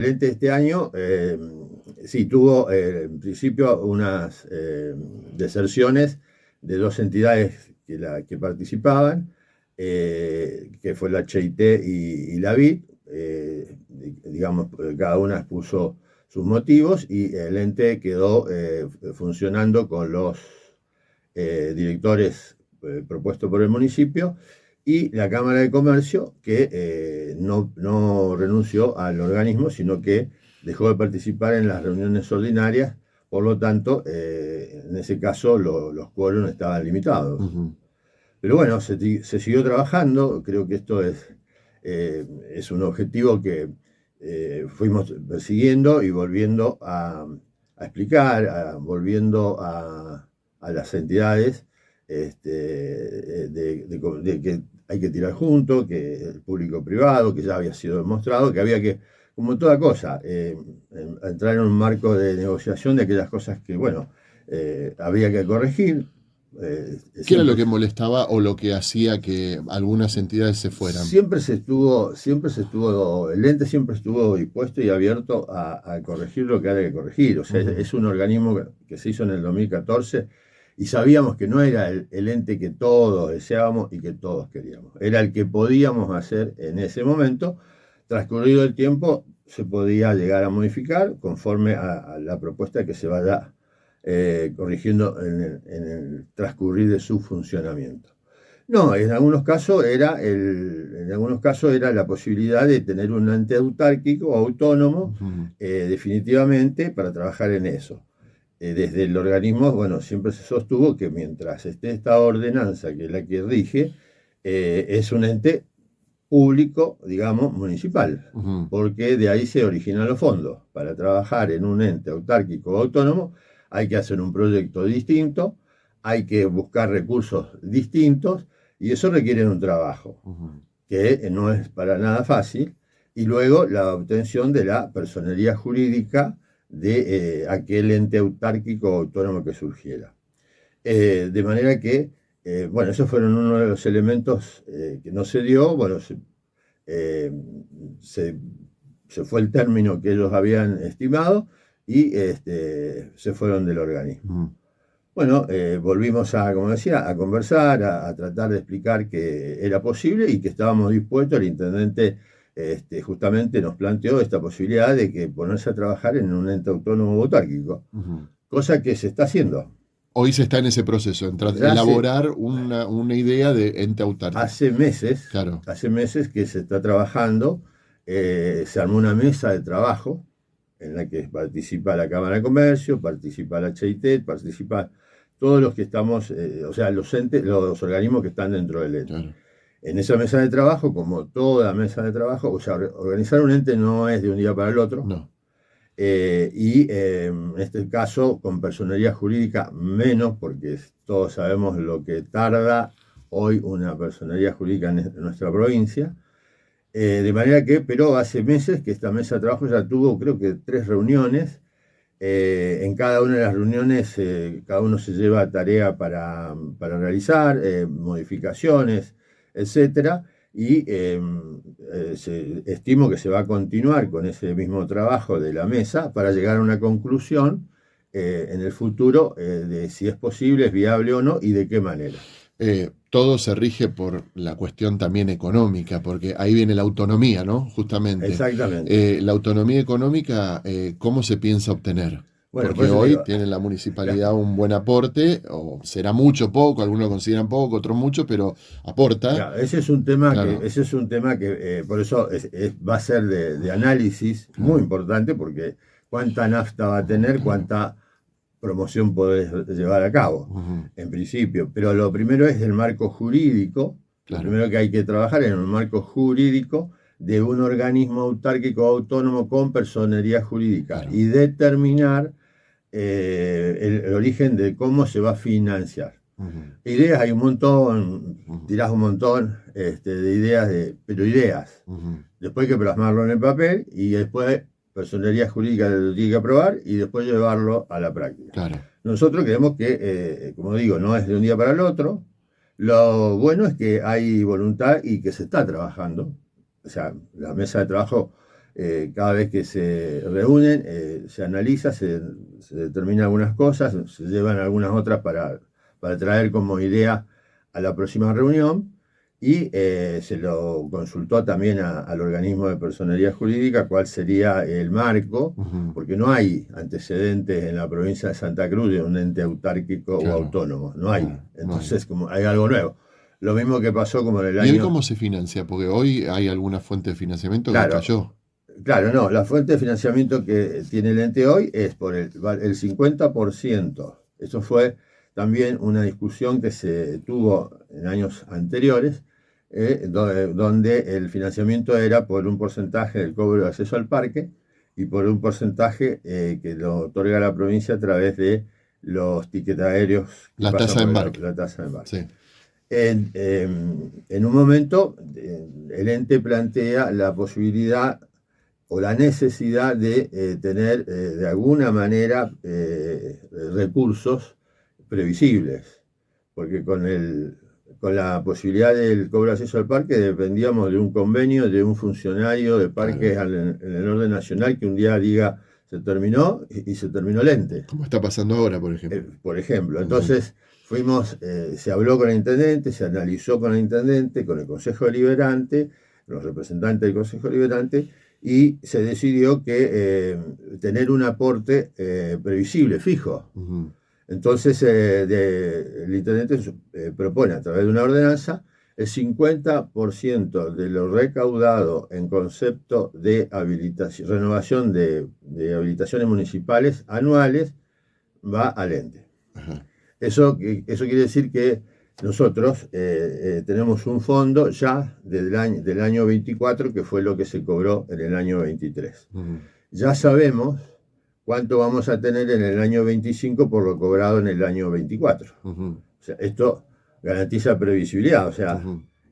Este año sí tuvo en principio unas deserciones de dos entidades que participaban, que fue la CHIT y la BIT. Digamos, cada una expuso sus motivos y el ente quedó funcionando con los directores propuestos por el municipio, y la Cámara de Comercio, que no renunció al organismo, sino que dejó de participar en las reuniones ordinarias. Por lo tanto, en ese caso los quórum estaban limitados. Ujú. Pero bueno, se siguió trabajando. Creo que esto es un objetivo que fuimos persiguiendo y volviendo a explicar, volviendo a las entidades de que hay que tirar juntos, que el público-privado, que ya había sido demostrado, que había que, como toda cosa, entrar en un marco de negociación de aquellas cosas que, bueno, había que corregir. ¿Qué era lo Siempre, que molestaba o lo que hacía que algunas entidades se fueran? el ente siempre estuvo dispuesto y abierto a corregir lo que haya que corregir. O sea, Ujú. es un organismo que se hizo en el 2014, y sabíamos que no era el ente que todos deseábamos y que todos queríamos. Era el que podíamos hacer en ese momento. Transcurrido el tiempo, se podía llegar a modificar conforme a la propuesta que se vaya corrigiendo en el transcurrir de su funcionamiento. No, en algunos casos era la posibilidad de tener un ente autárquico autónomo, Ujú. definitivamente, para trabajar en eso. Desde el organismo, bueno, siempre se sostuvo que mientras esté esta ordenanza, que es la que rige, es un ente público, digamos, municipal, Ujú. porque de ahí se originan los fondos. Para trabajar en un ente autárquico autónomo hay que hacer un proyecto distinto, hay que buscar recursos distintos, y eso requiere un trabajo Ujú. que no es para nada fácil, y luego la obtención de la personería jurídica de aquel ente autárquico autónomo que surgiera. De manera que, bueno, esos fueron uno de los elementos que no se dio. Bueno, eh, se, se fue el término que ellos habían estimado, y se fueron del organismo. Ujú. Bueno, volvimos como decía, a conversar, a tratar de explicar que era posible y que estábamos dispuestos. El intendente justamente nos planteó esta posibilidad de que ponerse a trabajar en un ente autónomo autárquico, Ujú. cosa que se está haciendo. Hoy se está en ese proceso, en Ya elaborar una idea de ente autárquico. hace meses, Claro. hace meses que se está trabajando. Se armó una mesa de trabajo en la que participa la Cámara de Comercio, participa la CHITET, participa todos los que estamos, o sea, los organismos que están dentro del ente. Claro. En esa mesa de trabajo, como toda mesa de trabajo, o sea, organizar un ente no es de un día para el otro. No. En este caso, con personería jurídica menos, porque todos sabemos lo que tarda hoy una personería jurídica en nuestra provincia. De manera que, pero hace meses que esta mesa de trabajo ya tuvo, creo que 3 reuniones. En cada una de las reuniones, cada uno se lleva tarea para realizar, modificaciones, etcétera. Y estimo que se va a continuar con ese mismo trabajo de la mesa para llegar a una conclusión en el futuro, de si es posible, es viable o no, y de qué manera. Todo se rige por la cuestión también económica, porque ahí viene la autonomía, ¿no? Justamente. Exactamente. La autonomía económica, ¿cómo se piensa obtener? Bueno, por Porque eso te hoy digo, tiene la municipalidad un buen aporte, o será mucho o poco, algunos lo consideran poco, otros mucho, pero aporta. claro, Claro. ese es un tema que por eso va a ser de análisis muy Claro. importante, porque cuánta nafta va a tener, Claro. cuánta promoción podés llevar a cabo, Ujú. en principio. Pero lo primero es el marco jurídico. Lo Claro. primero que hay que trabajar es en un marco jurídico de un organismo autárquico autónomo con personería jurídica, Claro. y determinar el origen de cómo se va a financiar. Ujú. Ideas hay un montón, Ujú. tirás un montón de ideas, pero ideas. Ujú. Después hay que plasmarlo en el papel, y después personería jurídica lo tiene que aprobar, y después llevarlo a la práctica. Claro. Nosotros creemos que, como digo, no es de un día para el otro. Lo bueno es que hay voluntad y que se está trabajando. O sea, la mesa de trabajo cada vez que se reúnen, se analiza, se determinan algunas cosas, se llevan algunas otras para traer como idea a la próxima reunión, y se lo consultó también al organismo de personería jurídica cuál sería el marco, porque no hay antecedentes en la provincia de Santa Cruz de un ente autárquico o autónomo, no hay. Entonces, como hay algo nuevo. Lo mismo que pasó como en el ¿Y año... hoy cómo se financia? Porque hoy hay alguna fuente de financiamiento que Claro, cayó. claro, no, la fuente de financiamiento que tiene el ente hoy es por el 50%. Eso fue también una discusión que se tuvo en años anteriores, donde el financiamiento era por un porcentaje del cobro de acceso al parque y por un porcentaje que lo otorga la provincia a través de los tickets aéreos que La pasan tasa de por embarque. la tasa de embarque. Sí. En un momento, el ente plantea la posibilidad o la necesidad de tener de alguna manera recursos previsibles, porque con la posibilidad del cobro de acceso al parque dependíamos de un convenio de un funcionario de parques en el orden nacional que un día diga se terminó y se terminó el ente. Como está pasando ahora, por ejemplo. Por ejemplo, entonces se habló con el intendente, se analizó con el intendente, con el Consejo Deliberante, los representantes del Consejo Deliberante, y se decidió que tener un aporte previsible, fijo. Entonces el intendente propone a través de una ordenanza el 50% de lo recaudado en concepto de renovación de habilitaciones municipales anuales va al ente. Eso quiere decir que nosotros tenemos un fondo ya del año 24, que fue lo que se cobró en el año 23. Ya sabemos cuánto vamos a tener en el año 25 por lo cobrado en el año 24. O sea, esto garantiza previsibilidad, o sea,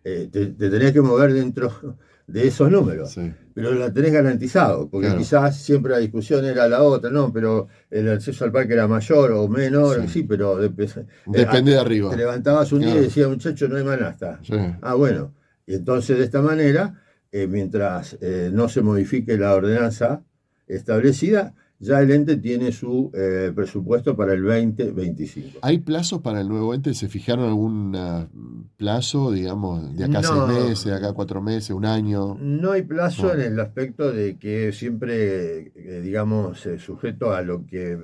te tenés que mover dentro de esos números, pero la tenés garantizado, porque quizás siempre la discusión era la otra, no, pero el acceso al parque era mayor o menor, sí, pero depende de arriba. Te levantabas un día y decías, muchacho, no hay manasta. Ah, bueno, y entonces de esta manera, mientras no se modifique la ordenanza establecida, ya el ente tiene su presupuesto para el 2025. ¿Hay plazos para el nuevo ente? ¿Se fijaron algún plazo, digamos, de acá 6 meses, de acá 4 meses, un año? No hay plazo en el aspecto de que siempre, digamos, sujeto a lo que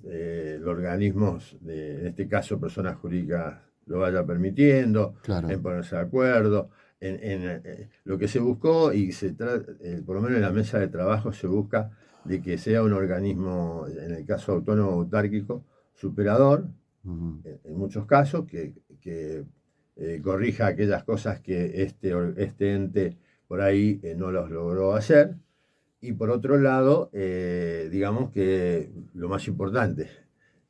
los organismos, en este caso personas jurídicas, lo vaya permitiendo, en ponerse de acuerdo. Lo que se buscó y por lo menos en la mesa de trabajo se busca de que sea un organismo, en el caso autónomo autárquico, superador, en muchos casos, que corrija aquellas cosas que este ente por ahí no los logró hacer. Y por otro lado, digamos que lo más importante,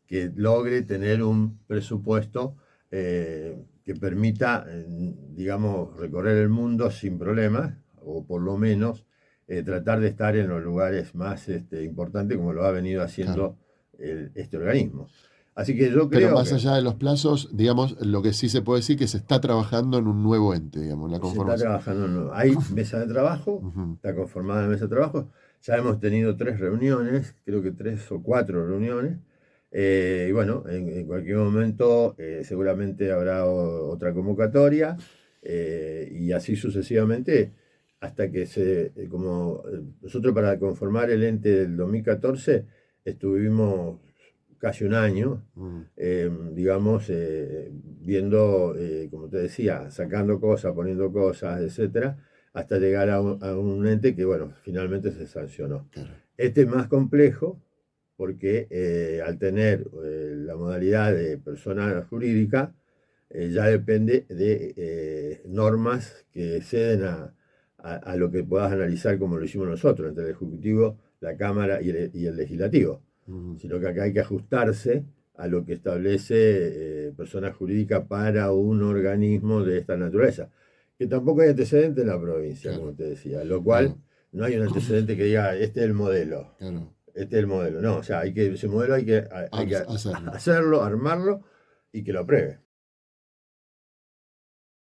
que logre tener un presupuesto que permita, digamos, recorrer el mundo sin problemas, o por lo menos tratar de estar en los lugares más importantes, como lo ha venido haciendo este organismo. Así que yo creo. Pero más allá de los plazos, digamos, lo que sí se puede decir que se está trabajando en un nuevo ente, digamos, la conformación. Se está trabajando en un nuevo. Hay mesa de trabajo, está conformada la mesa de trabajo. Ya hemos tenido 3 reuniones, creo que 3 o 4 reuniones. Y bueno, en cualquier momento seguramente habrá otra convocatoria y así sucesivamente hasta que nosotros para conformar el ente del 2014 estuvimos casi un año, digamos, viendo, como te decía, sacando cosas, poniendo cosas, etcétera, hasta llegar a un ente que, bueno, finalmente se sancionó. Este es más complejo porque al tener la modalidad de persona jurídica, ya depende de normas que ceden a lo que puedas analizar como lo hicimos nosotros, entre el Ejecutivo, la Cámara y el Legislativo. Sino que acá hay que ajustarse a lo que establece persona jurídica para un organismo de esta naturaleza. Que tampoco hay antecedente en la provincia, como te decía, lo cual no hay un antecedente que diga, este es el modelo. Este es el modelo. No, o sea, ese modelo hay que hacerlo, armarlo y que lo apruebe.